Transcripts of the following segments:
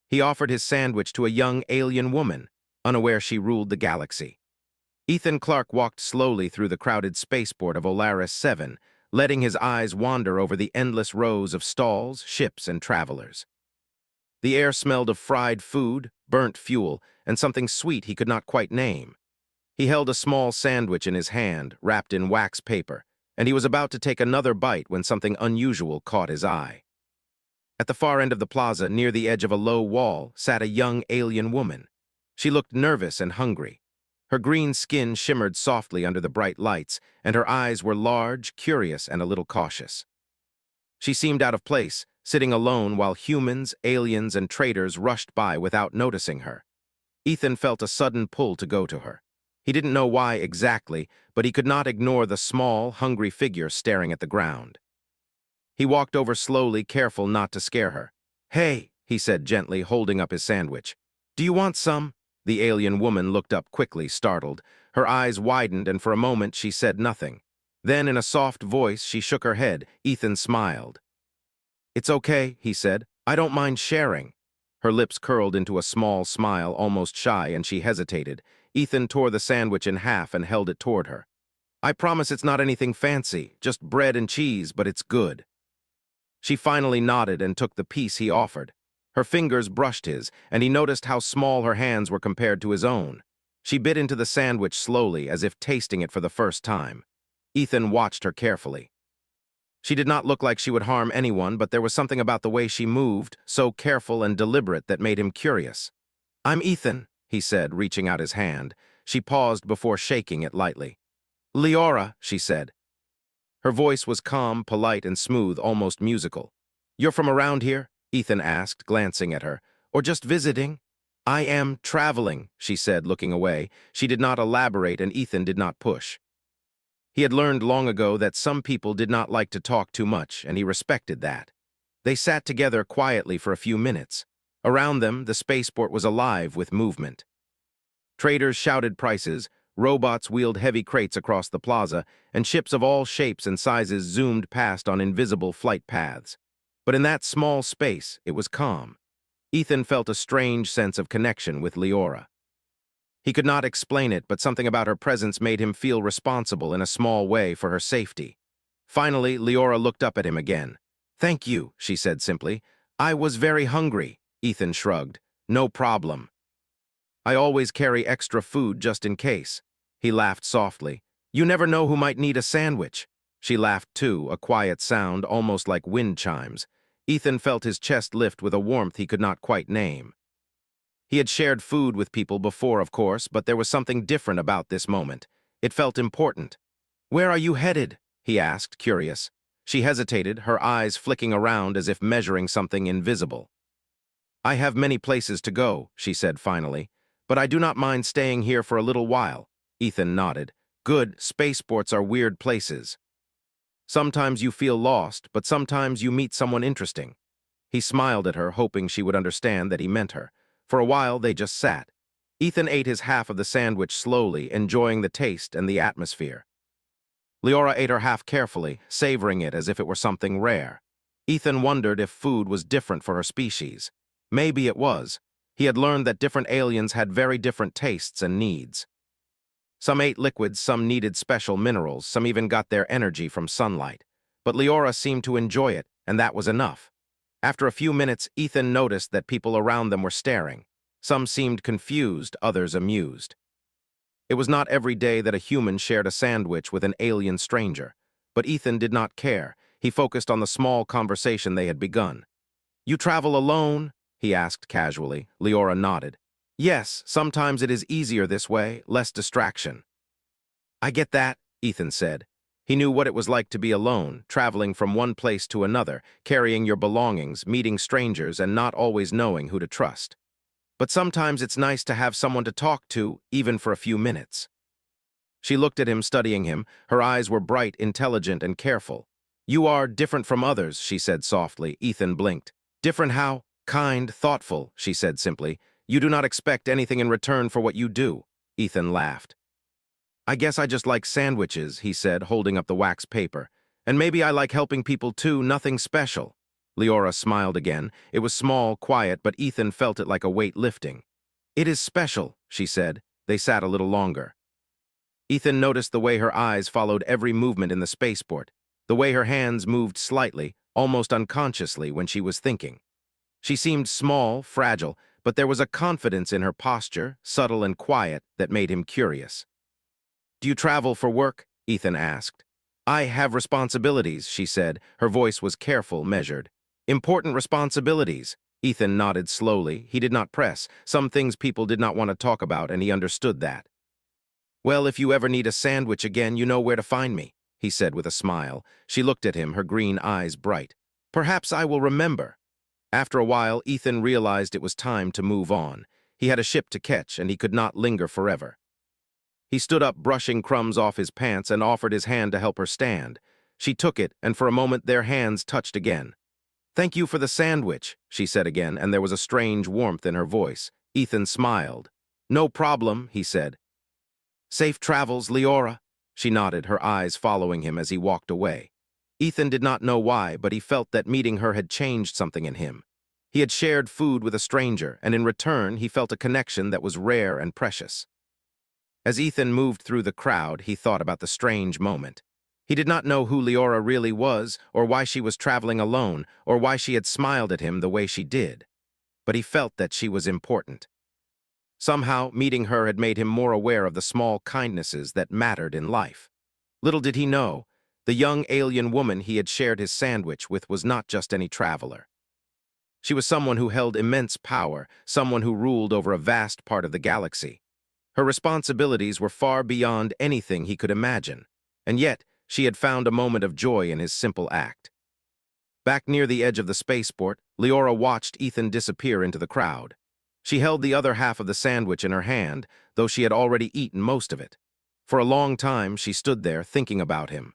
He offered his sandwich to a young alien woman, unaware she ruled the galaxy. Ethan Clarke walked slowly through the crowded spaceport of Olaris 7, letting his eyes wander over the endless rows of stalls, ships, and travelers. The air smelled of fried food, burnt fuel, and something sweet he could not quite name. He held a small sandwich in his hand, wrapped in wax paper, and he was about to take another bite when something unusual caught his eye. At the far end of the plaza, near the edge of a low wall, sat a young alien woman. She looked nervous and hungry. Her green skin shimmered softly under the bright lights, and her eyes were large, curious, and a little cautious. She seemed out of place, sitting alone while humans, aliens, and traders rushed by without noticing her. Ethan felt a sudden pull to go to her. He didn't know why exactly, but he could not ignore the small, hungry figure staring at the ground. He walked over slowly, careful not to scare her. "Hey," he said gently, holding up his sandwich. "Do you want some?" The alien woman looked up quickly, startled. Her eyes widened, and for a moment she said nothing. Then, in a soft voice, she shook her head. Ethan smiled. "It's okay," he said. "I don't mind sharing." Her lips curled into a small smile, almost shy, and she hesitated. Ethan tore the sandwich in half and held it toward her. "I promise it's not anything fancy, just bread and cheese, but it's good." She finally nodded and took the piece he offered. Her fingers brushed his, and he noticed how small her hands were compared to his own. She bit into the sandwich slowly, as if tasting it for the first time. Ethan watched her carefully. She did not look like she would harm anyone, but there was something about the way she moved, so careful and deliberate, that made him curious. "I'm Ethan," he said, reaching out his hand. She paused before shaking it lightly. "Leora," she said. Her voice was calm, polite, and smooth, almost musical. "You're from around here?" Ethan asked, glancing at her. "Or just visiting?" "I am traveling," she said, looking away. She did not elaborate, and Ethan did not push. He had learned long ago that some people did not like to talk too much, and he respected that. They sat together quietly for a few minutes. Around them, the spaceport was alive with movement. Traders shouted prices, robots wheeled heavy crates across the plaza, and ships of all shapes and sizes zoomed past on invisible flight paths. But in that small space, it was calm. Ethan felt a strange sense of connection with Leora. He could not explain it, but something about her presence made him feel responsible in a small way for her safety. Finally, Leora looked up at him again. "Thank you," she said simply. "I was very hungry." Ethan shrugged. "No problem. I always carry extra food just in case." He laughed softly. "You never know who might need a sandwich." She laughed too, a quiet sound, almost like wind chimes. Ethan felt his chest lift with a warmth he could not quite name. He had shared food with people before, of course, but there was something different about this moment. It felt important. "Where are you headed?" he asked, curious. She hesitated, her eyes flicking around as if measuring something invisible. "I have many places to go," she said finally, "but I do not mind staying here for a little while." Ethan nodded. "Good, spaceports are weird places. Sometimes you feel lost, but sometimes you meet someone interesting." He smiled at her, hoping she would understand that he meant her. For a while, they just sat. Ethan ate his half of the sandwich slowly, enjoying the taste and the atmosphere. Leora ate her half carefully, savoring it as if it were something rare. Ethan wondered if food was different for her species. Maybe it was. He had learned that different aliens had very different tastes and needs. Some ate liquids, some needed special minerals, some even got their energy from sunlight. But Leora seemed to enjoy it, and that was enough. After a few minutes, Ethan noticed that people around them were staring. Some seemed confused, others amused. It was not every day that a human shared a sandwich with an alien stranger, but Ethan did not care. He focused on the small conversation they had begun. "You travel alone?" he asked casually. Leora nodded. "Yes, sometimes it is easier this way, less distraction." "I get that," Ethan said. He knew what it was like to be alone, traveling from one place to another, carrying your belongings, meeting strangers, and not always knowing who to trust. But sometimes it's nice to have someone to talk to, even for a few minutes. She looked at him, studying him. Her eyes were bright, intelligent, and careful. "You are different from others," she said softly. Ethan blinked. "Different how?" "Kind, thoughtful," she said simply. "You do not expect anything in return for what you do." Ethan laughed. "I guess I just like sandwiches," he said, holding up the wax paper. "And maybe I like helping people too, nothing special." Leora smiled again. It was small, quiet, but Ethan felt it like a weight lifting. "It is special," she said. They sat a little longer. Ethan noticed the way her eyes followed every movement in the spaceport, the way her hands moved slightly, almost unconsciously when she was thinking. She seemed small, fragile, but there was a confidence in her posture, subtle and quiet, that made him curious. "Do you travel for work?" Ethan asked. "I have responsibilities," she said. Her voice was careful, measured. "Important responsibilities." Ethan nodded slowly. He did not press. Some things people did not want to talk about, and he understood that. "Well, if you ever need a sandwich again, you know where to find me," he said with a smile. She looked at him, her green eyes bright. "Perhaps I will remember." After a while, Ethan realized it was time to move on. He had a ship to catch, and he could not linger forever. He stood up, brushing crumbs off his pants, and offered his hand to help her stand. She took it, and for a moment their hands touched again. "Thank you for the sandwich," she said again, and there was a strange warmth in her voice. Ethan smiled. "No problem," he said. "Safe travels, Leora." She nodded, her eyes following him as he walked away. Ethan did not know why, but he felt that meeting her had changed something in him. He had shared food with a stranger, and in return he felt a connection that was rare and precious. As Ethan moved through the crowd, he thought about the strange moment. He did not know who Leora really was, or why she was traveling alone, or why she had smiled at him the way she did. But he felt that she was important. Somehow, meeting her had made him more aware of the small kindnesses that mattered in life. Little did he know, the young alien woman he had shared his sandwich with was not just any traveler. She was someone who held immense power, someone who ruled over a vast part of the galaxy. Her responsibilities were far beyond anything he could imagine, and yet she had found a moment of joy in his simple act. Back near the edge of the spaceport, Leora watched Ethan disappear into the crowd. She held the other half of the sandwich in her hand, though she had already eaten most of it. For a long time, she stood there thinking about him.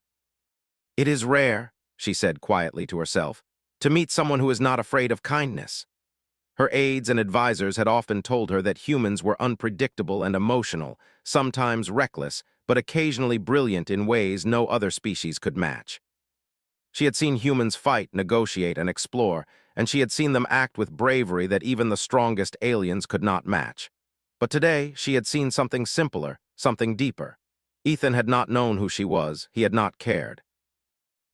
"It is rare," she said quietly to herself, "to meet someone who is not afraid of kindness." Her aides and advisors had often told her that humans were unpredictable and emotional, sometimes reckless, but occasionally brilliant in ways no other species could match. She had seen humans fight, negotiate, and explore, and she had seen them act with bravery that even the strongest aliens could not match. But today, she had seen something simpler, something deeper. Ethan had not known who she was, he had not cared.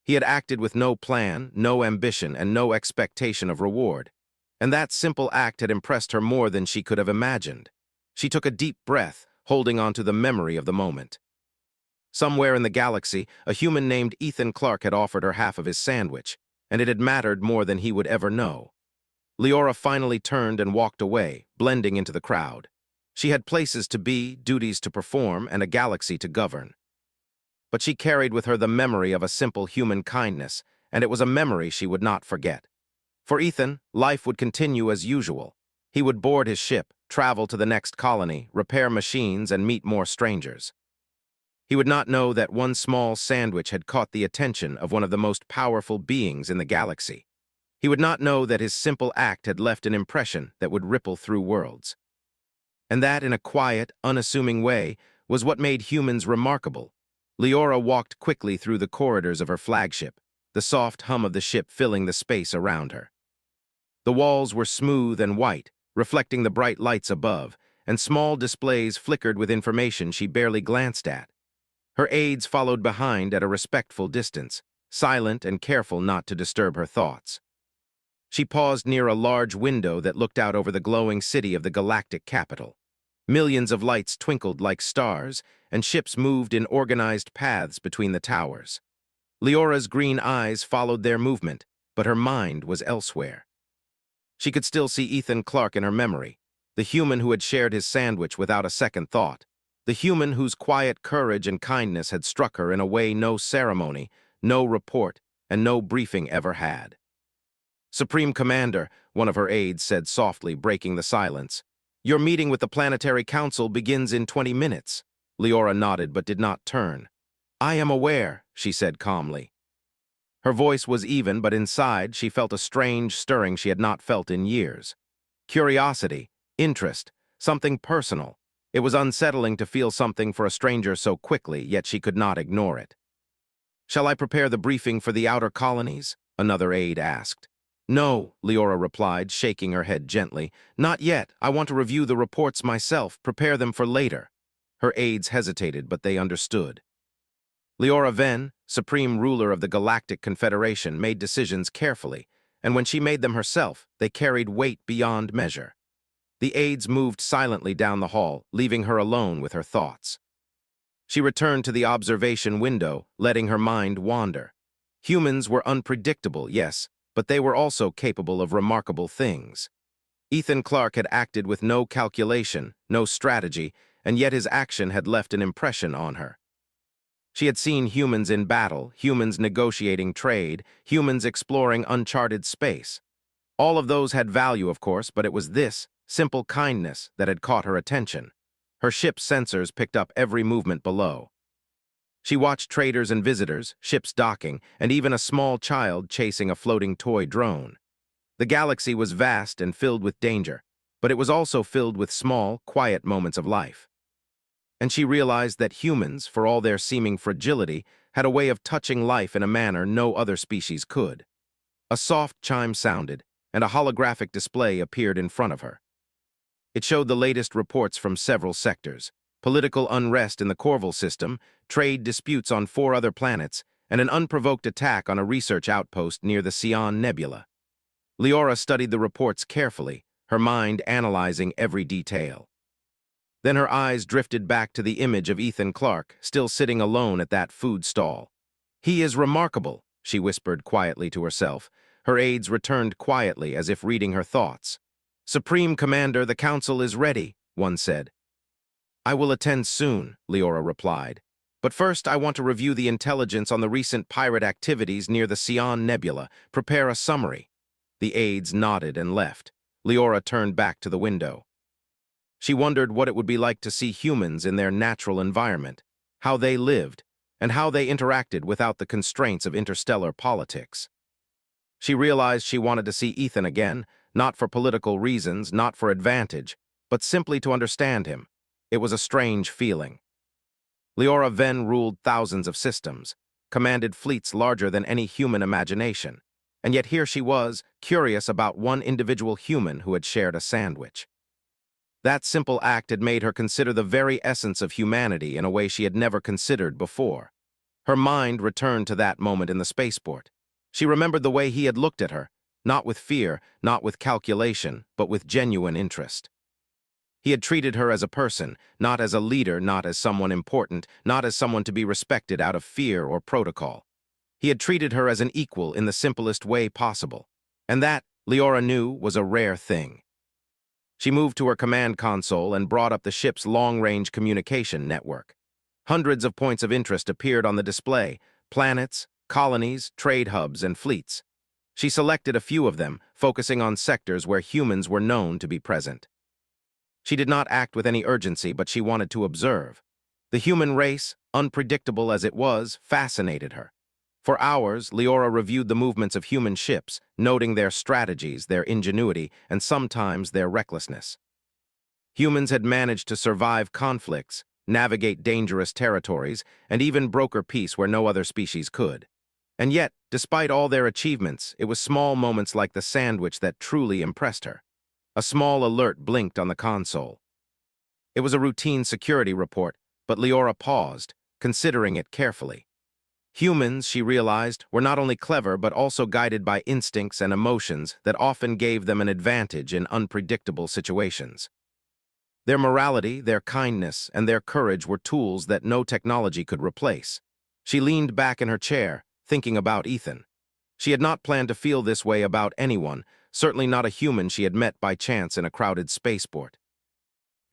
He had acted with no plan, no ambition, and no expectation of reward. And that simple act had impressed her more than she could have imagined. She took a deep breath, holding on to the memory of the moment. Somewhere in the galaxy, a human named Ethan Clark had offered her half of his sandwich, and it had mattered more than he would ever know. Leora finally turned and walked away, blending into the crowd. She had places to be, duties to perform, and a galaxy to govern. But she carried with her the memory of a simple human kindness, and it was a memory she would not forget. For Ethan, life would continue as usual. He would board his ship, travel to the next colony, repair machines, and meet more strangers. He would not know that one small sandwich had caught the attention of one of the most powerful beings in the galaxy. He would not know that his simple act had left an impression that would ripple through worlds. And that, in a quiet, unassuming way, was what made humans remarkable. Leora walked quickly through the corridors of her flagship, the soft hum of the ship filling the space around her. The walls were smooth and white, reflecting the bright lights above, and small displays flickered with information she barely glanced at. Her aides followed behind at a respectful distance, silent and careful not to disturb her thoughts. She paused near a large window that looked out over the glowing city of the galactic capital. Millions of lights twinkled like stars, and ships moved in organized paths between the towers. Leora's green eyes followed their movement, but her mind was elsewhere. She could still see Ethan Clark in her memory, the human who had shared his sandwich without a second thought, the human whose quiet courage and kindness had struck her in a way no ceremony, no report, and no briefing ever had. "Supreme Commander," one of her aides said softly, breaking the silence, "your meeting with the Planetary Council begins in 20 minutes. Leora nodded but did not turn. "I am aware," she said calmly. Her voice was even, but inside she felt a strange stirring she had not felt in years. Curiosity, interest, something personal. It was unsettling to feel something for a stranger so quickly, yet she could not ignore it. "Shall I prepare the briefing for the outer colonies?" another aide asked. No, Leora replied, shaking her head gently. Not yet. I want to review the reports myself, prepare them for later. Her aides hesitated, but they understood. Leora Ven, supreme ruler of the Galactic Confederation, made decisions carefully, and when she made them herself, they carried weight beyond measure. The aides moved silently down the hall, leaving her alone with her thoughts. She returned to the observation window, letting her mind wander. Humans were unpredictable, yes, but they were also capable of remarkable things. Ethan Clark had acted with no calculation, no strategy, and yet his action had left an impression on her. She had seen humans in battle, humans negotiating trade, humans exploring uncharted space. All of those had value, of course, but it was this simple kindness that had caught her attention. Her ship's sensors picked up every movement below. She watched traders and visitors, ships docking, and even a small child chasing a floating toy drone. The galaxy was vast and filled with danger, but it was also filled with small, quiet moments of life. And she realized that humans, for all their seeming fragility, had a way of touching life in a manner no other species could. A soft chime sounded, and a holographic display appeared in front of her. It showed the latest reports from several sectors: political unrest in the Corval system, trade disputes on 4 other planets, and an unprovoked attack on a research outpost near the Sion Nebula. Leora studied the reports carefully, her mind analyzing every detail. Then her eyes drifted back to the image of Ethan Clark, still sitting alone at that food stall. "He is remarkable," she whispered quietly to herself. Her aides returned quietly, as if reading her thoughts. "Supreme Commander, the Council is ready," one said. "I will attend soon," Leora replied. "But first I want to review the intelligence on the recent pirate activities near the Sion Nebula, prepare a summary." The aides nodded and left. Leora turned back to the window. She wondered what it would be like to see humans in their natural environment, how they lived, and how they interacted without the constraints of interstellar politics. She realized she wanted to see Ethan again, not for political reasons, not for advantage, but simply to understand him. It was a strange feeling. Leora Ven ruled thousands of systems, commanded fleets larger than any human imagination, and yet here she was, curious about one individual human who had shared a sandwich. That simple act had made her consider the very essence of humanity in a way she had never considered before. Her mind returned to that moment in the spaceport. She remembered the way he had looked at her, not with fear, not with calculation, but with genuine interest. He had treated her as a person, not as a leader, not as someone important, not as someone to be respected out of fear or protocol. He had treated her as an equal in the simplest way possible. And that, Leora knew, was a rare thing. She moved to her command console and brought up the ship's long-range communication network. Hundreds of points of interest appeared on the display: planets, colonies, trade hubs, and fleets. She selected a few of them, focusing on sectors where humans were known to be present. She did not act with any urgency, but she wanted to observe. The human race, unpredictable as it was, fascinated her. For hours, Leora reviewed the movements of human ships, noting their strategies, their ingenuity, and sometimes their recklessness. Humans had managed to survive conflicts, navigate dangerous territories, and even broker peace where no other species could. And yet, despite all their achievements, it was small moments like the sandwich that truly impressed her. A small alert blinked on the console. It was a routine security report, but Leora paused, considering it carefully. Humans, she realized, were not only clever but also guided by instincts and emotions that often gave them an advantage in unpredictable situations. Their morality, their kindness, and their courage were tools that no technology could replace. She leaned back in her chair, thinking about Ethan. She had not planned to feel this way about anyone, certainly not a human she had met by chance in a crowded spaceport.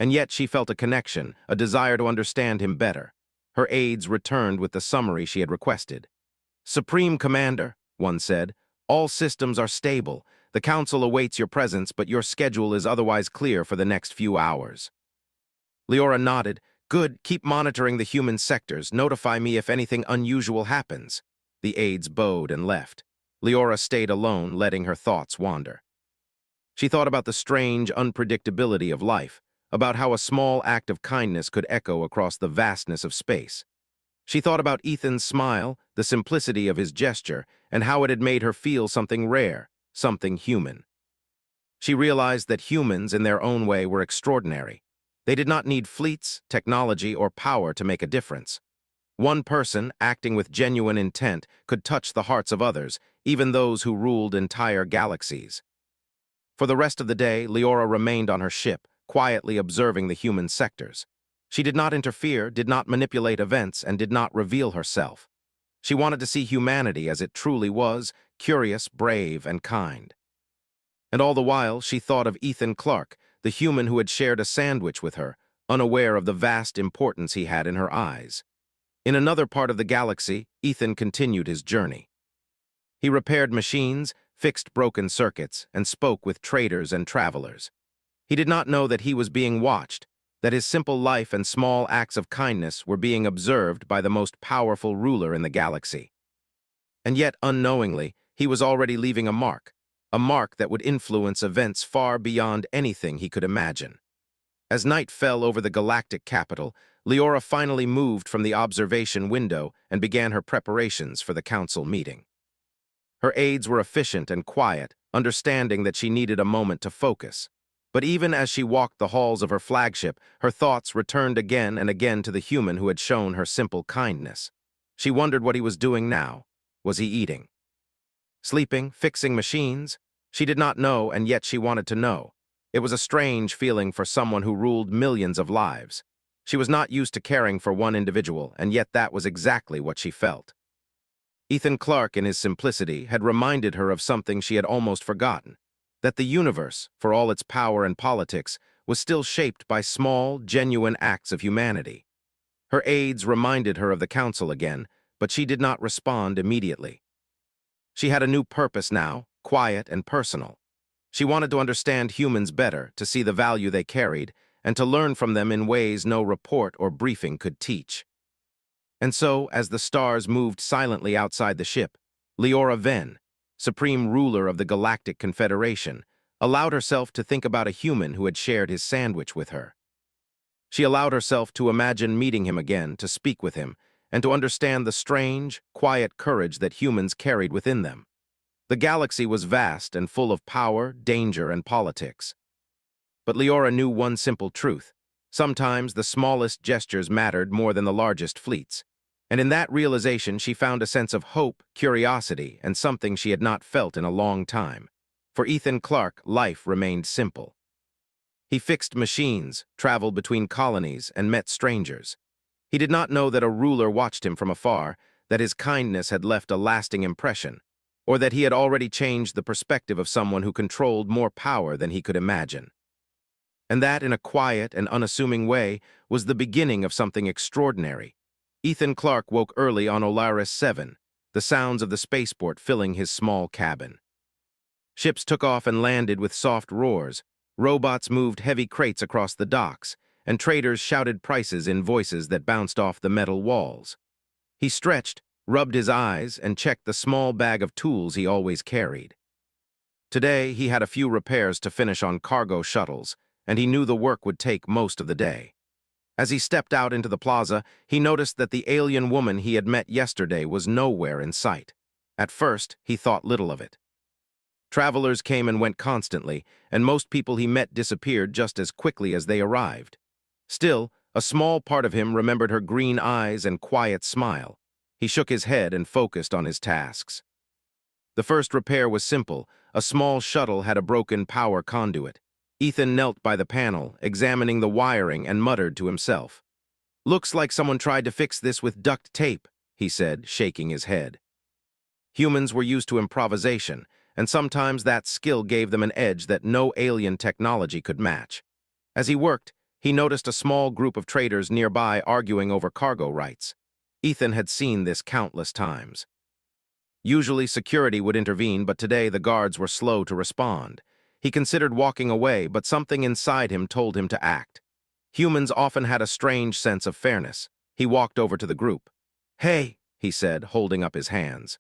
And yet she felt a connection, a desire to understand him better. Her aides returned with the summary she had requested. "Supreme Commander," one said, "all systems are stable. The Council awaits your presence, but your schedule is otherwise clear for the next few hours." Leora nodded. "Good, keep monitoring the human sectors. Notify me if anything unusual happens." The aides bowed and left. Leora stayed alone, letting her thoughts wander. She thought about the strange unpredictability of life, about how a small act of kindness could echo across the vastness of space. She thought about Ethan's smile, the simplicity of his gesture, and how it had made her feel something rare, something human. She realized that humans, in their own way, were extraordinary. They did not need fleets, technology, or power to make a difference. One person, acting with genuine intent, could touch the hearts of others, even those who ruled entire galaxies. For the rest of the day, Leora remained on her ship, quietly observing the human sectors. She did not interfere, did not manipulate events, and did not reveal herself. She wanted to see humanity as it truly was, curious, brave, and kind. And all the while, she thought of Ethan Clark, the human who had shared a sandwich with her, unaware of the vast importance he had in her eyes. In another part of the galaxy, Ethan continued his journey. He repaired machines, fixed broken circuits, and spoke with traders and travelers. He did not know that he was being watched, that his simple life and small acts of kindness were being observed by the most powerful ruler in the galaxy. And yet, unknowingly, he was already leaving a mark that would influence events far beyond anything he could imagine. As night fell over the galactic capital, Leora finally moved from the observation window and began her preparations for the council meeting. Her aides were efficient and quiet, understanding that she needed a moment to focus. But even as she walked the halls of her flagship, her thoughts returned again and again to the human who had shown her simple kindness. She wondered what he was doing now. Was he eating? Sleeping? Fixing machines? She did not know, and yet she wanted to know. It was a strange feeling for someone who ruled millions of lives. She was not used to caring for one individual, and yet that was exactly what she felt. Ethan Clark, in his simplicity, had reminded her of something she had almost forgotten, that the universe, for all its power and politics, was still shaped by small, genuine acts of humanity. Her aides reminded her of the council again, but she did not respond immediately. She had a new purpose now, quiet and personal. She wanted to understand humans better, to see the value they carried, and to learn from them in ways no report or briefing could teach. And so, as the stars moved silently outside the ship, Leora Venn, supreme ruler of the Galactic Confederation, allowed herself to think about a human who had shared his sandwich with her. She allowed herself to imagine meeting him again, to speak with him, and to understand the strange, quiet courage that humans carried within them. The galaxy was vast and full of power, danger, and politics. But Leora knew one simple truth. Sometimes the smallest gestures mattered more than the largest fleets. And in that realization, she found a sense of hope, curiosity, and something she had not felt in a long time. For Ethan Clark, life remained simple. He fixed machines, traveled between colonies, and met strangers. He did not know that a ruler watched him from afar, that his kindness had left a lasting impression, or that he had already changed the perspective of someone who controlled more power than he could imagine. And that, in a quiet and unassuming way, was the beginning of something extraordinary. Ethan Clark woke early on Olaris 7, the sounds of the spaceport filling his small cabin. Ships took off and landed with soft roars, robots moved heavy crates across the docks, and traders shouted prices in voices that bounced off the metal walls. He stretched, rubbed his eyes, and checked the small bag of tools he always carried. Today, he had a few repairs to finish on cargo shuttles, and he knew the work would take most of the day. As he stepped out into the plaza, he noticed that the alien woman he had met yesterday was nowhere in sight. At first, he thought little of it. Travelers came and went constantly, and most people he met disappeared just as quickly as they arrived. Still, a small part of him remembered her green eyes and quiet smile. He shook his head and focused on his tasks. The first repair was simple. A small shuttle had a broken power conduit. Ethan knelt by the panel, examining the wiring, and muttered to himself. "Looks like someone tried to fix this with duct tape," he said, shaking his head. Humans were used to improvisation, and sometimes that skill gave them an edge that no alien technology could match. As he worked, he noticed a small group of traders nearby arguing over cargo rights. Ethan had seen this countless times. Usually security would intervene, but today the guards were slow to respond. He considered walking away, but something inside him told him to act. Humans often had a strange sense of fairness. He walked over to the group. "Hey," he said, holding up his hands.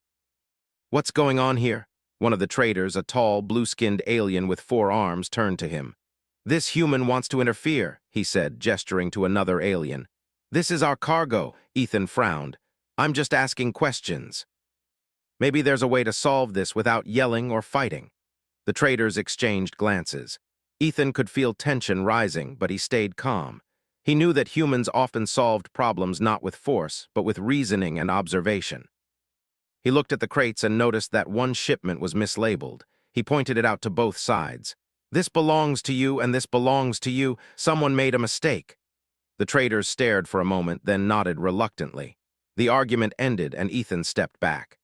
"What's going on here?" One of the traders, a tall, blue-skinned alien with 4 arms, turned to him. "This human wants to interfere," he said, gesturing to another alien. "This is our cargo," Ethan frowned. "I'm just asking questions." Maybe there's a way to solve this without yelling or fighting. The traders exchanged glances. Ethan could feel tension rising, but he stayed calm. He knew that humans often solved problems not with force, but with reasoning and observation. He looked at the crates and noticed that one shipment was mislabeled. He pointed it out to both sides. "This belongs to you and this belongs to you. Someone made a mistake." The traders stared for a moment, then nodded reluctantly. The argument ended and Ethan stepped back.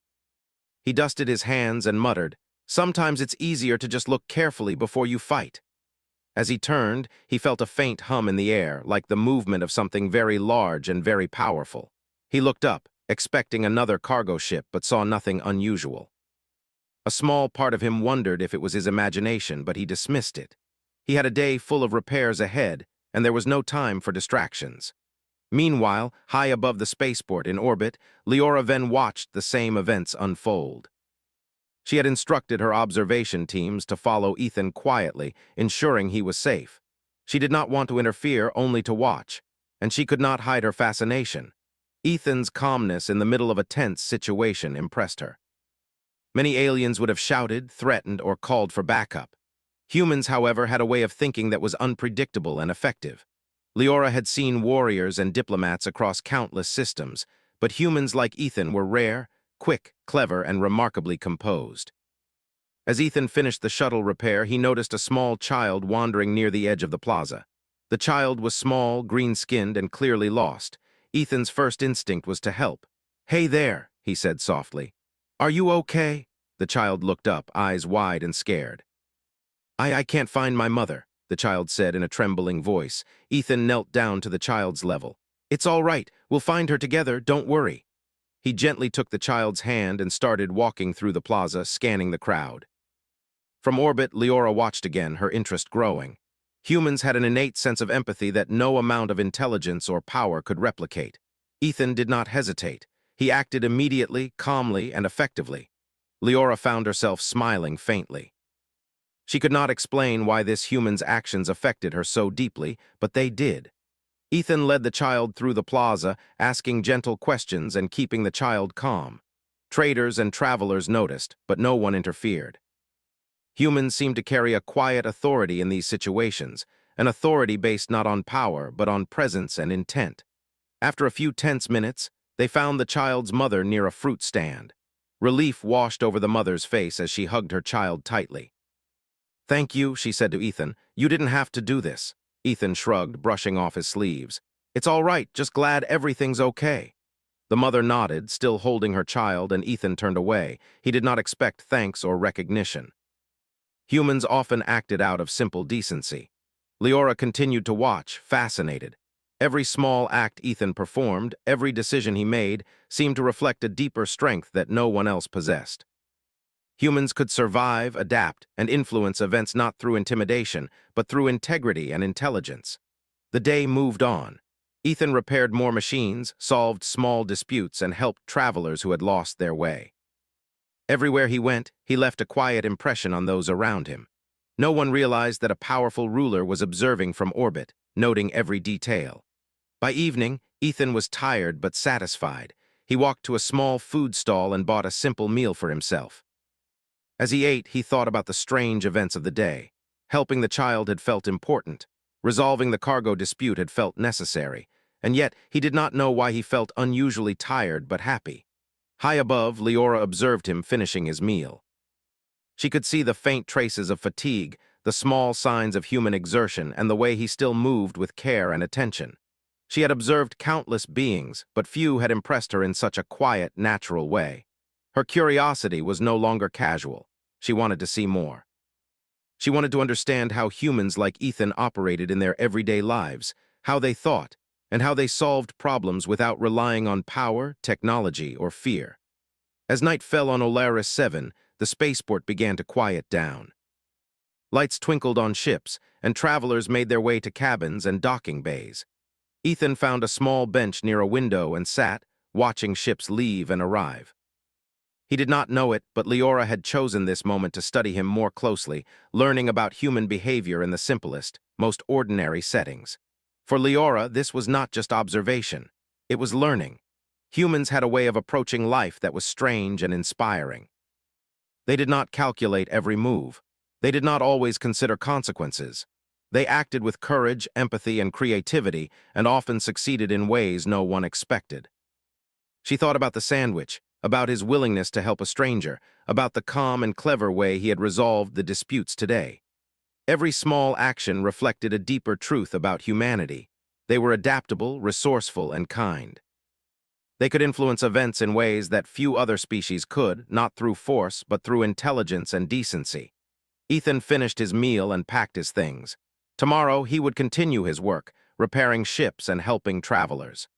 He dusted his hands and muttered, "Sometimes it's easier to just look carefully before you fight." As he turned, he felt a faint hum in the air, like the movement of something very large and very powerful. He looked up, expecting another cargo ship, but saw nothing unusual. A small part of him wondered if it was his imagination, but he dismissed it. He had a day full of repairs ahead, and there was no time for distractions. Meanwhile, high above the spaceport in orbit, Leora Venn watched the same events unfold. She had instructed her observation teams to follow Ethan quietly, ensuring he was safe. She did not want to interfere, only to watch, and she could not hide her fascination. Ethan's calmness in the middle of a tense situation impressed her. Many aliens would have shouted, threatened, or called for backup. Humans, however, had a way of thinking that was unpredictable and effective. Leora had seen warriors and diplomats across countless systems, but humans like Ethan were rare, quick, clever, and remarkably composed. As Ethan finished the shuttle repair, he noticed a small child wandering near the edge of the plaza. The child was small, green-skinned, and clearly lost. Ethan's first instinct was to help. "Hey there," he said softly. "Are you okay?" The child looked up, eyes wide and scared. I can't find my mother," the child said in a trembling voice. Ethan knelt down to the child's level. "It's all right. We'll find her together. Don't worry." He gently took the child's hand and started walking through the plaza, scanning the crowd. From orbit, Leora watched again, her interest growing. Humans had an innate sense of empathy that no amount of intelligence or power could replicate. Ethan did not hesitate. He acted immediately, calmly, and effectively. Leora found herself smiling faintly. She could not explain why this human's actions affected her so deeply, but they did. Ethan led the child through the plaza, asking gentle questions and keeping the child calm. Traders and travelers noticed, but no one interfered. Humans seemed to carry a quiet authority in these situations, an authority based not on power, but on presence and intent. After a few tense minutes, they found the child's mother near a fruit stand. Relief washed over the mother's face as she hugged her child tightly. "Thank you," she said to Ethan. "You didn't have to do this." Ethan shrugged, brushing off his sleeves. "It's all right, just glad everything's okay." The mother nodded, still holding her child, and Ethan turned away. He did not expect thanks or recognition. Humans often acted out of simple decency. Leora continued to watch, fascinated. Every small act Ethan performed, every decision he made, seemed to reflect a deeper strength that no one else possessed. Humans could survive, adapt, and influence events not through intimidation, but through integrity and intelligence. The day moved on. Ethan repaired more machines, solved small disputes, and helped travelers who had lost their way. Everywhere he went, he left a quiet impression on those around him. No one realized that a powerful ruler was observing from orbit, noting every detail. By evening, Ethan was tired but satisfied. He walked to a small food stall and bought a simple meal for himself. As he ate, he thought about the strange events of the day. Helping the child had felt important. Resolving the cargo dispute had felt necessary. And yet, he did not know why he felt unusually tired but happy. High above, Leora observed him finishing his meal. She could see the faint traces of fatigue, the small signs of human exertion, and the way he still moved with care and attention. She had observed countless beings, but few had impressed her in such a quiet, natural way. Her curiosity was no longer casual. She wanted to see more. She wanted to understand how humans like Ethan operated in their everyday lives, how they thought, and how they solved problems without relying on power, technology, or fear. As night fell on Olaris 7, the spaceport began to quiet down. Lights twinkled on ships, and travelers made their way to cabins and docking bays. Ethan found a small bench near a window and sat, watching ships leave and arrive. He did not know it, but Leora had chosen this moment to study him more closely, learning about human behavior in the simplest, most ordinary settings. For Leora, this was not just observation. It was learning. Humans had a way of approaching life that was strange and inspiring. They did not calculate every move. They did not always consider consequences. They acted with courage, empathy, and creativity, and often succeeded in ways no one expected. She thought about the sandwich, about his willingness to help a stranger, about the calm and clever way he had resolved the disputes today. Every small action reflected a deeper truth about humanity. They were adaptable, resourceful, and kind. They could influence events in ways that few other species could, not through force, but through intelligence and decency. Ethan finished his meal and packed his things. Tomorrow, he would continue his work, repairing ships and helping travelers.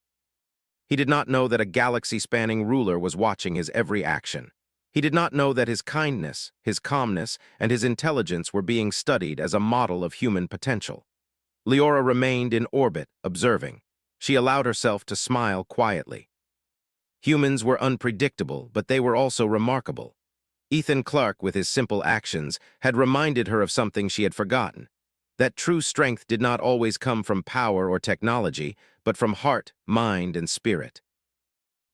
He did not know that a galaxy-spanning ruler was watching his every action. He did not know that his kindness, his calmness, and his intelligence were being studied as a model of human potential. Leora remained in orbit, observing. She allowed herself to smile quietly. Humans were unpredictable, but they were also remarkable. Ethan Clark, with his simple actions, had reminded her of something she had forgotten. That true strength did not always come from power or technology, but from heart, mind, and spirit.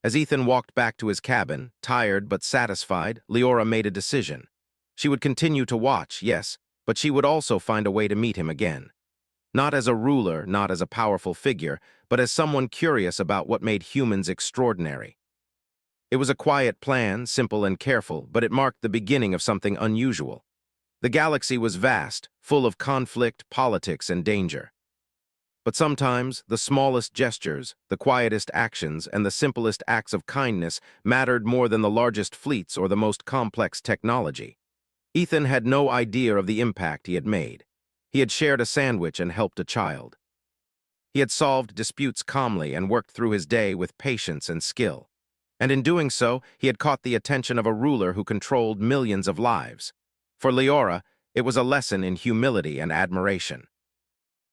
As Ethan walked back to his cabin, tired but satisfied, Leora made a decision. She would continue to watch, yes, but she would also find a way to meet him again. Not as a ruler, not as a powerful figure, but as someone curious about what made humans extraordinary. It was a quiet plan, simple and careful, but it marked the beginning of something unusual. The galaxy was vast, full of conflict, politics, and danger. But sometimes, the smallest gestures, the quietest actions, and the simplest acts of kindness mattered more than the largest fleets or the most complex technology. Ethan had no idea of the impact he had made. He had shared a sandwich and helped a child. He had solved disputes calmly and worked through his day with patience and skill. And in doing so, he had caught the attention of a ruler who controlled millions of lives. For Leora, it was a lesson in humility and admiration.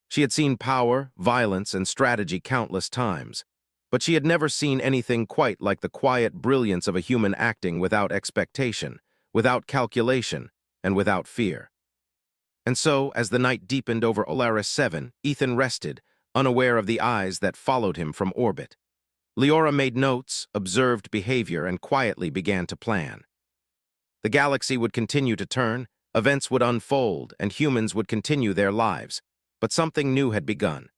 She had seen power, violence, and strategy countless times, but she had never seen anything quite like the quiet brilliance of a human acting without expectation, without calculation, and without fear. And so, as the night deepened over Olaris 7, Ethan rested, unaware of the eyes that followed him from orbit. Leora made notes, observed behavior, and quietly began to plan. The galaxy would continue to turn, events would unfold, and humans would continue their lives. But something new had begun.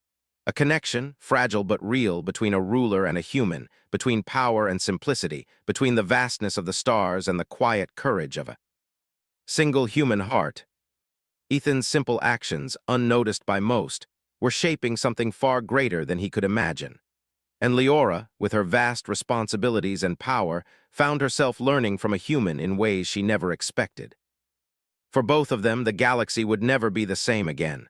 A connection, fragile but real, between a ruler and a human, between power and simplicity, between the vastness of the stars and the quiet courage of a single human heart. Ethan's simple actions, unnoticed by most, were shaping something far greater than he could imagine. And Leora, with her vast responsibilities and power, found herself learning from a human in ways she never expected. For both of them, the galaxy would never be the same again.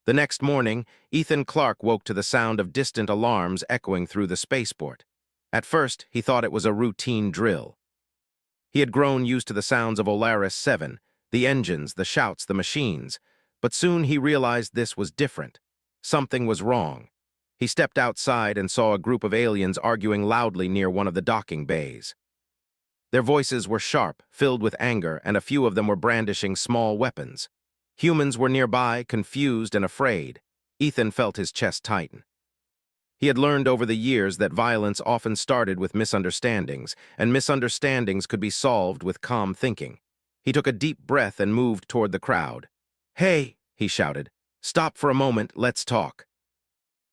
The next morning, Ethan Clark woke to the sound of distant alarms echoing through the spaceport. At first, he thought it was a routine drill. He had grown used to the sounds of Olaris 7, the engines, the shouts, the machines, but soon he realized this was different. Something was wrong. He stepped outside and saw a group of aliens arguing loudly near one of the docking bays. Their voices were sharp, filled with anger, and a few of them were brandishing small weapons. Humans were nearby, confused and afraid. Ethan felt his chest tighten. He had learned over the years that violence often started with misunderstandings, and misunderstandings could be solved with calm thinking. He took a deep breath and moved toward the crowd. "Hey," he shouted. "Stop for a moment, let's talk."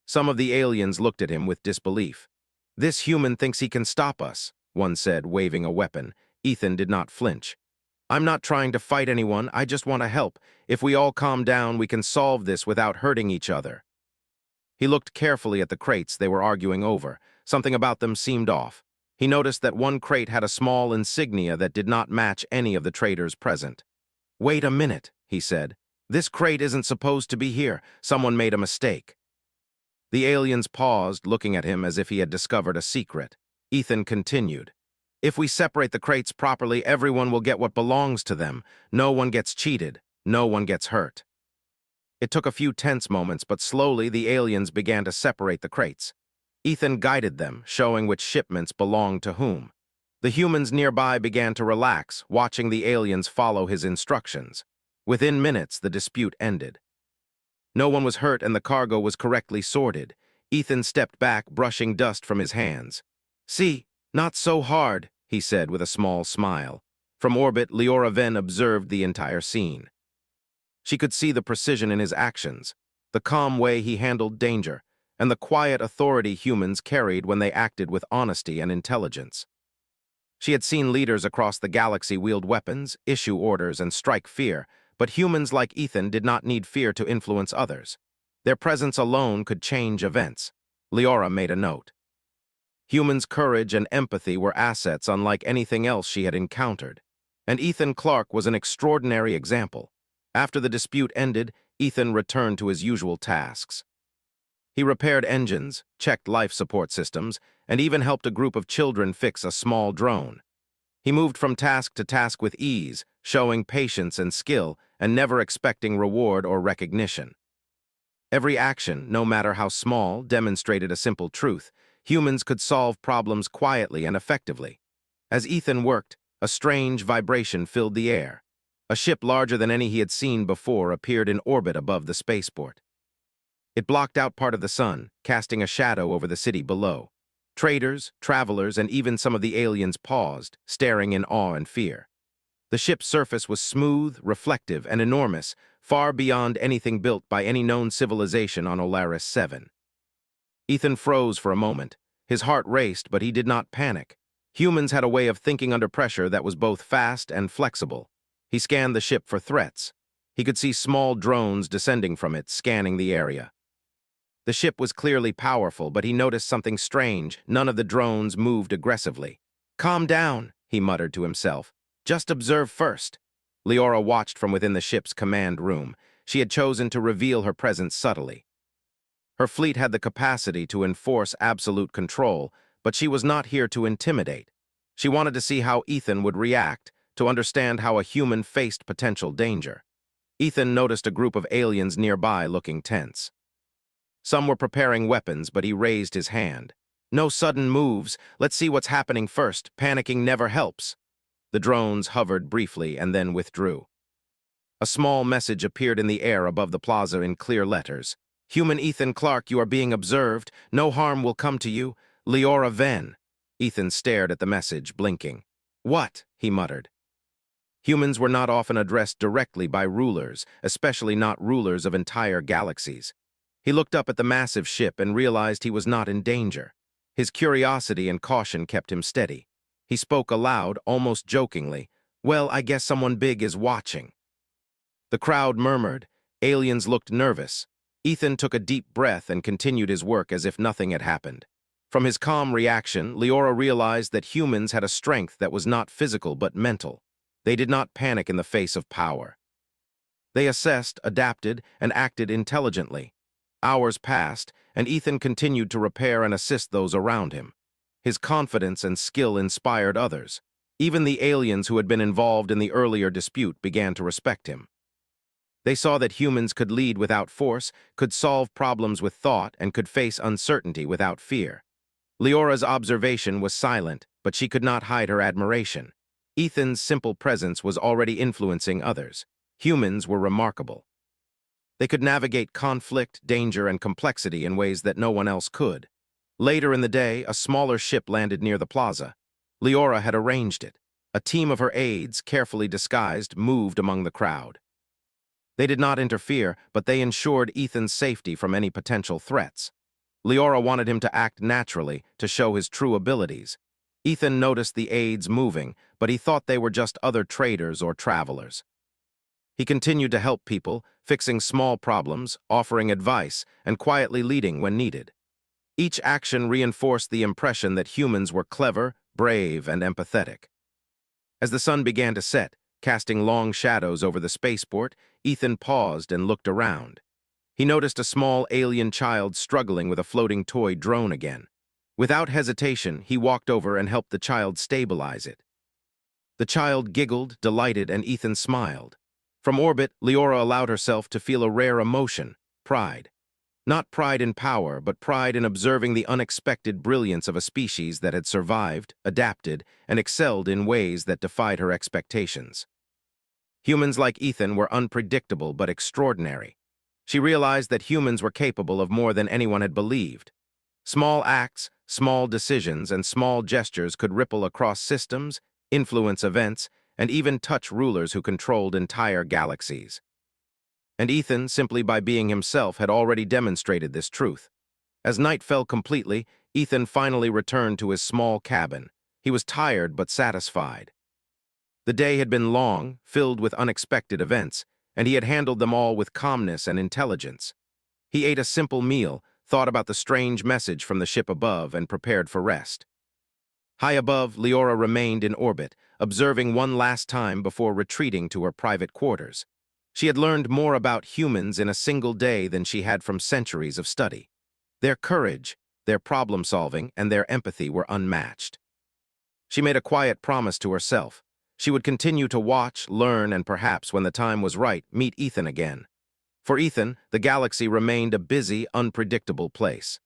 Some of the aliens looked at him with disbelief. "This human thinks he can stop us," one said, waving a weapon. Ethan did not flinch. "I'm not trying to fight anyone, I just want to help. If we all calm down, we can solve this without hurting each other." He looked carefully at the crates they were arguing over. Something about them seemed off. He noticed that one crate had a small insignia that did not match any of the traders present. "Wait a minute," he said. "This crate isn't supposed to be here. Someone made a mistake." The aliens paused, looking at him as if he had discovered a secret. Ethan continued. "If we separate the crates properly, everyone will get what belongs to them. No one gets cheated. No one gets hurt." It took a few tense moments, but slowly the aliens began to separate the crates. Ethan guided them, showing which shipments belonged to whom. The humans nearby began to relax, watching the aliens follow his instructions. Within minutes, the dispute ended. No one was hurt and the cargo was correctly sorted. Ethan stepped back, brushing dust from his hands. "See, not so hard," he said with a small smile. From orbit, Leora Ven observed the entire scene. She could see the precision in his actions, the calm way he handled danger, and the quiet authority humans carried when they acted with honesty and intelligence. She had seen leaders across the galaxy wield weapons, issue orders, and strike fear, but humans like Ethan did not need fear to influence others. Their presence alone could change events. Leora made a note. Humans' courage and empathy were assets unlike anything else she had encountered, and Ethan Clark was an extraordinary example. After the dispute ended, Ethan returned to his usual tasks. He repaired engines, checked life support systems, and even helped a group of children fix a small drone. He moved from task to task with ease, showing patience and skill, and never expecting reward or recognition. Every action, no matter how small, demonstrated a simple truth: humans could solve problems quietly and effectively. As Ethan worked, a strange vibration filled the air. A ship larger than any he had seen before appeared in orbit above the spaceport. It blocked out part of the sun, casting a shadow over the city below. Traders, travelers, and even some of the aliens paused, staring in awe and fear. The ship's surface was smooth, reflective, and enormous, far beyond anything built by any known civilization on Olaris 7. Ethan froze for a moment. His heart raced, but he did not panic. Humans had a way of thinking under pressure that was both fast and flexible. He scanned the ship for threats. He could see small drones descending from it, scanning the area. The ship was clearly powerful, but he noticed something strange. None of the drones moved aggressively. "Calm down," he muttered to himself. "Just observe first." Leora watched from within the ship's command room. She had chosen to reveal her presence subtly. Her fleet had the capacity to enforce absolute control, but she was not here to intimidate. She wanted to see how Ethan would react, to understand how a human faced potential danger. Ethan noticed a group of aliens nearby looking tense. Some were preparing weapons, but he raised his hand. "No sudden moves. Let's see what's happening first. Panicking never helps." The drones hovered briefly and then withdrew. A small message appeared in the air above the plaza in clear letters. "Human Ethan Clark, you are being observed. No harm will come to you. Leora Venn." Ethan stared at the message, blinking. "What?" he muttered. Humans were not often addressed directly by rulers, especially not rulers of entire galaxies. He looked up at the massive ship and realized he was not in danger. His curiosity and caution kept him steady. He spoke aloud, almost jokingly. "Well, I guess someone big is watching." The crowd murmured. Aliens looked nervous. Ethan took a deep breath and continued his work as if nothing had happened. From his calm reaction, Leora realized that humans had a strength that was not physical but mental. They did not panic in the face of power. They assessed, adapted, and acted intelligently. Hours passed, and Ethan continued to repair and assist those around him. His confidence and skill inspired others. Even the aliens who had been involved in the earlier dispute began to respect him. They saw that humans could lead without force, could solve problems with thought, and could face uncertainty without fear. Leora's observation was silent, but she could not hide her admiration. Ethan's simple presence was already influencing others. Humans were remarkable. They could navigate conflict, danger, and complexity in ways that no one else could. Later in the day, a smaller ship landed near the plaza. Leora had arranged it. A team of her aides, carefully disguised, moved among the crowd. They did not interfere, but they ensured Ethan's safety from any potential threats. Leora wanted him to act naturally, to show his true abilities. Ethan noticed the aides moving, but he thought they were just other traders or travelers. He continued to help people, fixing small problems, offering advice, and quietly leading when needed. Each action reinforced the impression that humans were clever, brave, and empathetic. As the sun began to set, casting long shadows over the spaceport, Ethan paused and looked around. He noticed a small alien child struggling with a floating toy drone again. Without hesitation, he walked over and helped the child stabilize it. The child giggled, delighted, and Ethan smiled. From orbit, Leora allowed herself to feel a rare emotion: pride. Not pride in power, but pride in observing the unexpected brilliance of a species that had survived, adapted, and excelled in ways that defied her expectations. Humans like Ethan were unpredictable but extraordinary. She realized that humans were capable of more than anyone had believed. Small acts, small decisions, and small gestures could ripple across systems, influence events, and even touch rulers who controlled entire galaxies. And Ethan, simply by being himself, had already demonstrated this truth. As night fell completely, Ethan finally returned to his small cabin. He was tired but satisfied. The day had been long, filled with unexpected events, and he had handled them all with calmness and intelligence. He ate a simple meal, thought about the strange message from the ship above, and prepared for rest. High above, Leora remained in orbit, observing one last time before retreating to her private quarters. She had learned more about humans in a single day than she had from centuries of study. Their courage, their problem-solving, and their empathy were unmatched. She made a quiet promise to herself. She would continue to watch, learn, and perhaps, when the time was right, meet Ethan again. For Ethan, the galaxy remained a busy, unpredictable place.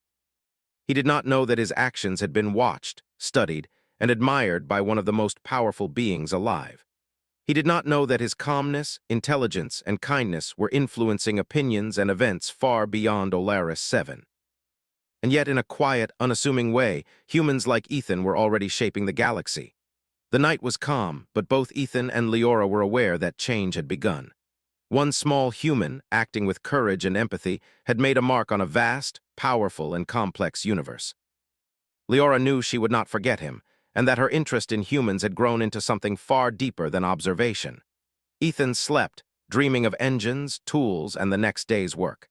He did not know that his actions had been watched, studied, and admired by one of the most powerful beings alive. He did not know that his calmness, intelligence, and kindness were influencing opinions and events far beyond Olaris 7. And yet, in a quiet, unassuming way, humans like Ethan were already shaping the galaxy. The night was calm, but both Ethan and Leora were aware that change had begun. One small human, acting with courage and empathy, had made a mark on a vast, powerful, and complex universe. Leora knew she would not forget him, and that her interest in humans had grown into something far deeper than observation. Ethan slept, dreaming of engines, tools, and the next day's work.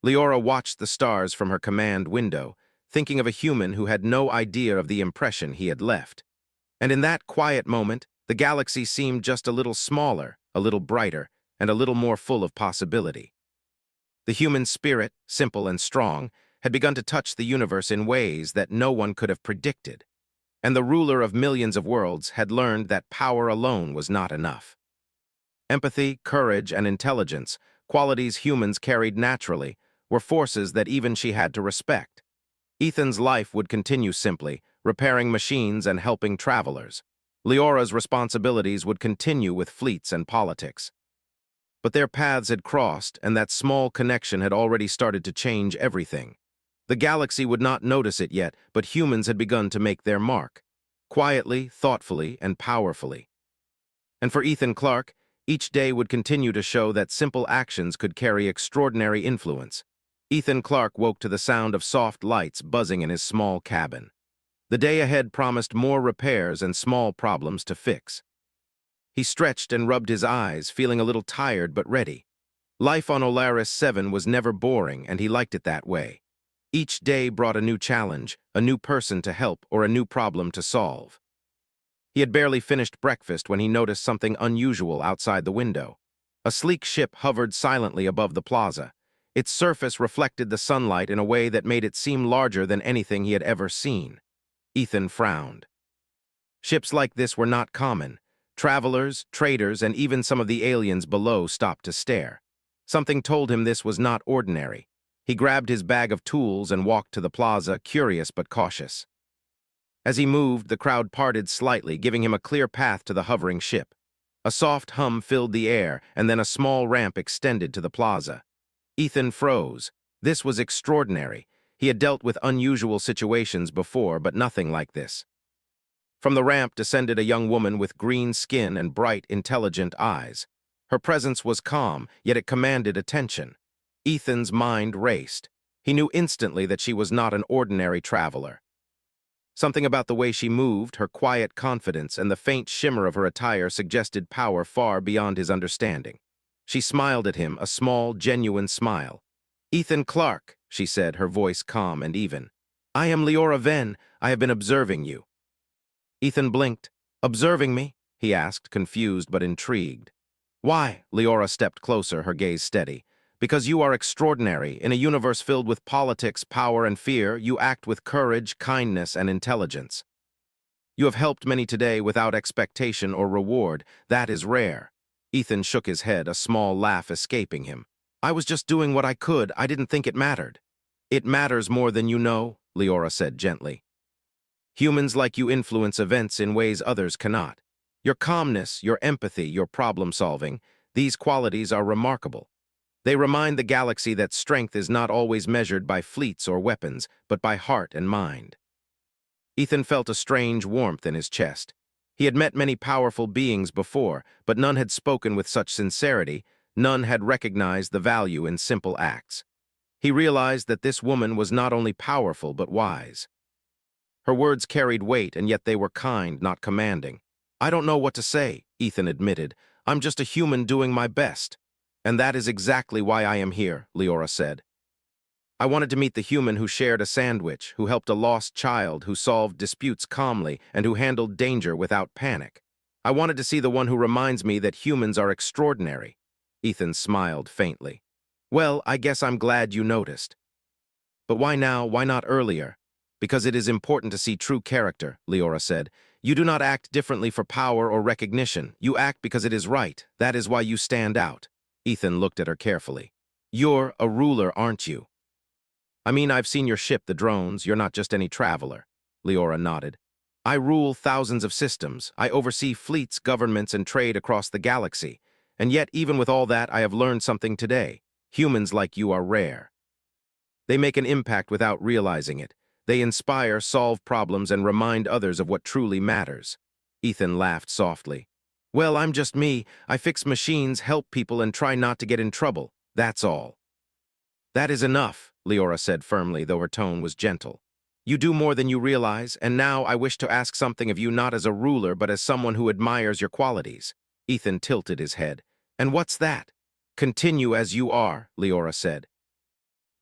Leora watched the stars from her command window, thinking of a human who had no idea of the impression he had left. And in that quiet moment, the galaxy seemed just a little smaller, a little brighter, and a little more full of possibility. The human spirit, simple and strong, had begun to touch the universe in ways that no one could have predicted. And the ruler of millions of worlds had learned that power alone was not enough. Empathy, courage, and intelligence, qualities humans carried naturally, were forces that even she had to respect. Ethan's life would continue simply, repairing machines and helping travelers. Leora's responsibilities would continue with fleets and politics. But their paths had crossed, and that small connection had already started to change everything. The galaxy would not notice it yet, but humans had begun to make their mark. Quietly, thoughtfully, and powerfully. And for Ethan Clark, each day would continue to show that simple actions could carry extraordinary influence. Ethan Clark woke to the sound of soft lights buzzing in his small cabin. The day ahead promised more repairs and small problems to fix. He stretched and rubbed his eyes, feeling a little tired but ready. Life on Olaris 7 was never boring, and he liked it that way. Each day brought a new challenge, a new person to help, or a new problem to solve. He had barely finished breakfast when he noticed something unusual outside the window. A sleek ship hovered silently above the plaza. Its surface reflected the sunlight in a way that made it seem larger than anything he had ever seen. Ethan frowned. Ships like this were not common. Travelers, traders, and even some of the aliens below stopped to stare. Something told him this was not ordinary. He grabbed his bag of tools and walked to the plaza, curious but cautious. As he moved, the crowd parted slightly, giving him a clear path to the hovering ship. A soft hum filled the air, and then a small ramp extended to the plaza. Ethan froze. This was extraordinary. He had dealt with unusual situations before, but nothing like this. From the ramp descended a young woman with green skin and bright, intelligent eyes. Her presence was calm, yet it commanded attention. Ethan's mind raced. He knew instantly that she was not an ordinary traveler. Something about the way she moved, her quiet confidence, and the faint shimmer of her attire suggested power far beyond his understanding. She smiled at him, a small, genuine smile. "Ethan Clark," she said, her voice calm and even. "I am Leora Venn. I have been observing you." Ethan blinked. "Observing me?" he asked, confused but intrigued. "Why?" Leora stepped closer, her gaze steady. "Because you are extraordinary. In a universe filled with politics, power, and fear, you act with courage, kindness, and intelligence. You have helped many today without expectation or reward. That is rare." Ethan shook his head, a small laugh escaping him. "I was just doing what I could. I didn't think it mattered." "It matters more than you know," Leora said gently. "Humans like you influence events in ways others cannot. Your calmness, your empathy, your problem-solving, these qualities are remarkable. They remind the galaxy that strength is not always measured by fleets or weapons, but by heart and mind." Ethan felt a strange warmth in his chest. He had met many powerful beings before, but none had spoken with such sincerity, None had recognized the value in simple acts. He realized that this woman was not only powerful but wise. Her words carried weight, and yet they were kind, not commanding. "I don't know what to say," Ethan admitted. "I'm just a human doing my best." "And that is exactly why I am here," Leora said. "I wanted to meet the human who shared a sandwich, who helped a lost child, who solved disputes calmly, and who handled danger without panic. I wanted to see the one who reminds me that humans are extraordinary." Ethan smiled faintly. "Well, I guess I'm glad you noticed." "But why now? Why not earlier?" "Because it is important to see true character," Leora said. "You do not act differently for power or recognition. You act because it is right. That is why you stand out." Ethan looked at her carefully. "You're a ruler, aren't you?" "I mean, I've seen your ship, the drones. You're not just any traveler." Leora nodded. "I rule thousands of systems. I oversee fleets, governments, and trade across the galaxy. And yet, even with all that, I have learned something today. Humans like you are rare. They make an impact without realizing it. They inspire, solve problems, and remind others of what truly matters." Ethan laughed softly. "Well, I'm just me. I fix machines, help people, and try not to get in trouble. That's all." "That is enough," Leora said firmly, though her tone was gentle. "You do more than you realize, and now I wish to ask something of you, not as a ruler, but as someone who admires your qualities." Ethan tilted his head. "And what's that?" "Continue as you are," Leora said.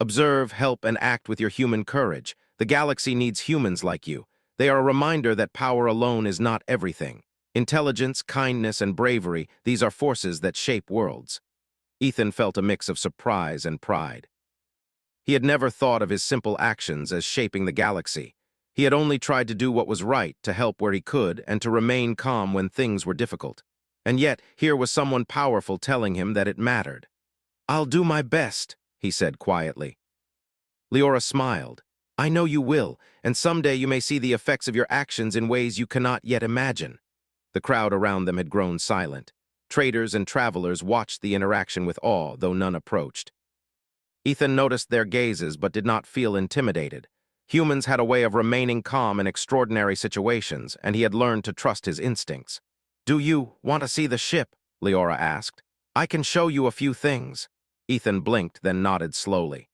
"Observe, help, and act with your human courage. The galaxy needs humans like you. They are a reminder that power alone is not everything. Intelligence, kindness, and bravery, these are forces that shape worlds." Ethan felt a mix of surprise and pride. He had never thought of his simple actions as shaping the galaxy. He had only tried to do what was right, to help where he could, and to remain calm when things were difficult. And yet, here was someone powerful telling him that it mattered. "I'll do my best," he said quietly. Leora smiled. "I know you will, and someday you may see the effects of your actions in ways you cannot yet imagine." The crowd around them had grown silent. Traders and travelers watched the interaction with awe, though none approached. Ethan noticed their gazes but did not feel intimidated. Humans had a way of remaining calm in extraordinary situations, and he had learned to trust his instincts. "Do you want to see the ship?" Leora asked. "I can show you a few things." Ethan blinked, then nodded slowly.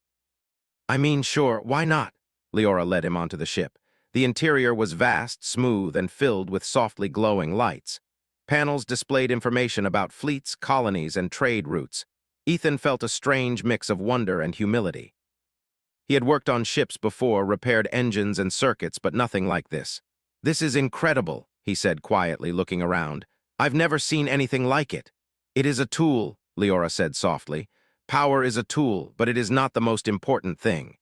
"I mean, sure, why not?" Leora led him onto the ship. The interior was vast, smooth, and filled with softly glowing lights. Panels displayed information about fleets, colonies, and trade routes. Ethan felt a strange mix of wonder and humility. He had worked on ships before, repaired engines and circuits, but nothing like this. "This is incredible," he said quietly, looking around. "I've never seen anything like it." "It is a tool," Leora said softly. "Power is a tool, but it is not the most important thing.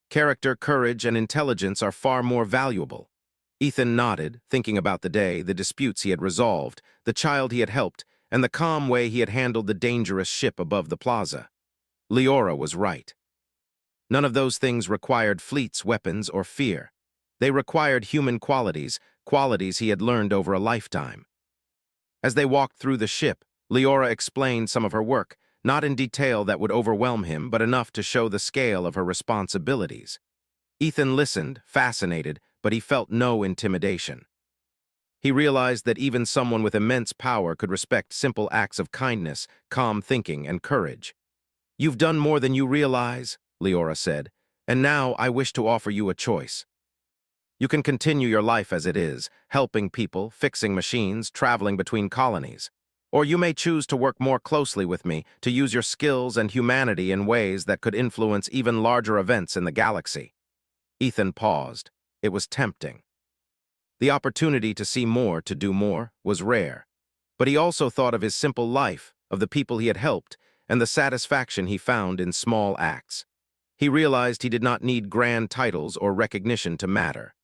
Character, courage, and intelligence are far more valuable." Ethan nodded, thinking about the day, the disputes he had resolved, the child he had helped, and the calm way he had handled the dangerous ship above the plaza. Leora was right. None of those things required fleets, weapons, or fear. They required human qualities, qualities he had learned over a lifetime. As they walked through the ship, Leora explained some of her work, not in detail that would overwhelm him, but enough to show the scale of her responsibilities. Ethan listened, fascinated, but he felt no intimidation. He realized that even someone with immense power could respect simple acts of kindness, calm thinking, and courage. "You've done more than you realize," Leora said, "and now I wish to offer you a choice. You can continue your life as it is, helping people, fixing machines, traveling between colonies. Or you may choose to work more closely with me, to use your skills and humanity in ways that could influence even larger events in the galaxy." Ethan paused. It was tempting. The opportunity to see more, to do more, was rare. But he also thought of his simple life, of the people he had helped, and the satisfaction he found in small acts. He realized he did not need grand titles or recognition to matter.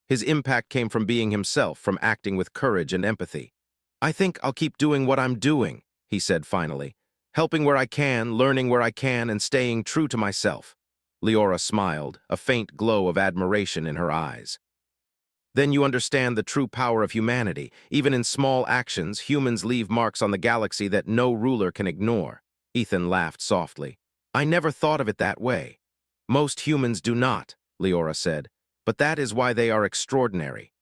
His impact came from being himself, from acting with courage and empathy. "I think I'll keep doing what I'm doing," he said finally. "Helping where I can, learning where I can, and staying true to myself." Leora smiled, a faint glow of admiration in her eyes. "Then you understand the true power of humanity. Even in small actions, humans leave marks on the galaxy that no ruler can ignore." Ethan laughed softly. "I never thought of it that way." "Most humans do not," Leora said, "but that is why they are extraordinary."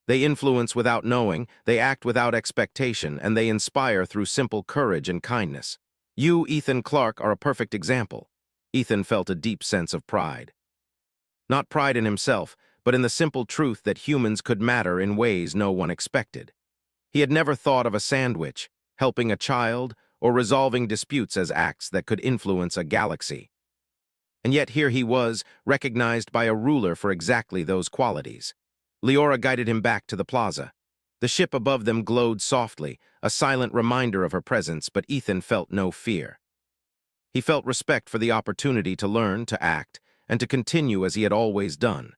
They influence without knowing, they act without expectation, and they inspire through simple courage and kindness. You, Ethan Clark, are a perfect example. Ethan felt a deep sense of pride. Not pride in himself, but in the simple truth that humans could matter in ways no one expected. He had never thought of a sandwich, helping a child, or resolving disputes as acts that could influence a galaxy. And yet here he was, recognized by a ruler for exactly those qualities. Leora guided him back to the plaza. The ship above them glowed softly, a silent reminder of her presence, but Ethan felt no fear. He felt respect for the opportunity to learn, to act, and to continue as he had always done.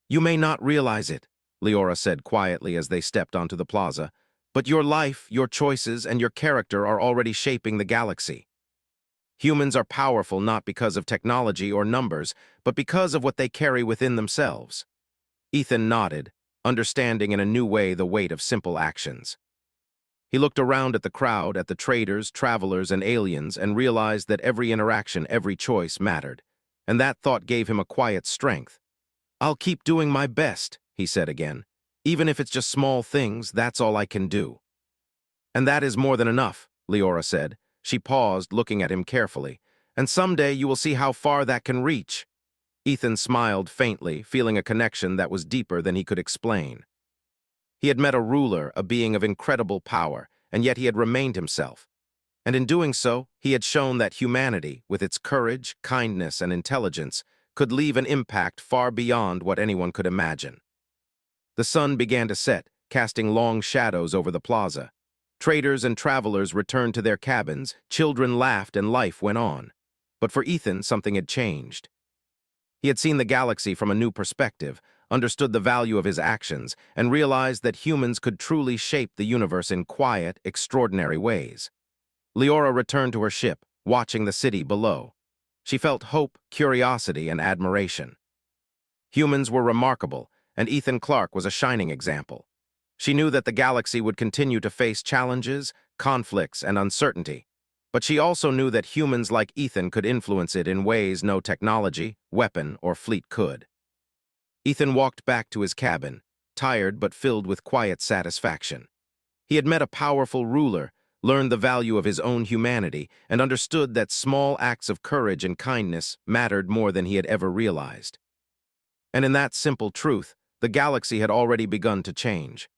"You may not realize it," Leora said quietly as they stepped onto the plaza, "but your life, your choices, and your character are already shaping the galaxy. Humans are powerful not because of technology or numbers, but because of what they carry within themselves." Ethan nodded, understanding in a new way the weight of simple actions. He looked around at the crowd, at the traders, travelers, and aliens, and realized that every interaction, every choice mattered. And that thought gave him a quiet strength. "I'll keep doing my best," he said again. "Even if it's just small things, that's all I can do." "And that is more than enough," Leora said. She paused, looking at him carefully. "And someday you will see how far that can reach." Ethan smiled faintly, feeling a connection that was deeper than he could explain. He had met a ruler, a being of incredible power, and yet he had remained himself. And in doing so, he had shown that humanity, with its courage, kindness, and intelligence, could leave an impact far beyond what anyone could imagine. The sun began to set, casting long shadows over the plaza. Traders and travelers returned to their cabins, children laughed, and life went on. But for Ethan, something had changed. He had seen the galaxy from a new perspective, understood the value of his actions, and realized that humans could truly shape the universe in quiet, extraordinary ways. Leora returned to her ship, watching the city below. She felt hope, curiosity, and admiration. Humans were remarkable, and Ethan Clark was a shining example. She knew that the galaxy would continue to face challenges, conflicts, and uncertainty. But she also knew that humans like Ethan could influence it in ways no technology, weapon, or fleet could. Ethan walked back to his cabin, tired but filled with quiet satisfaction. He had met a powerful ruler, learned the value of his own humanity, and understood that small acts of courage and kindness mattered more than he had ever realized. And in that simple truth, the galaxy had already begun to change.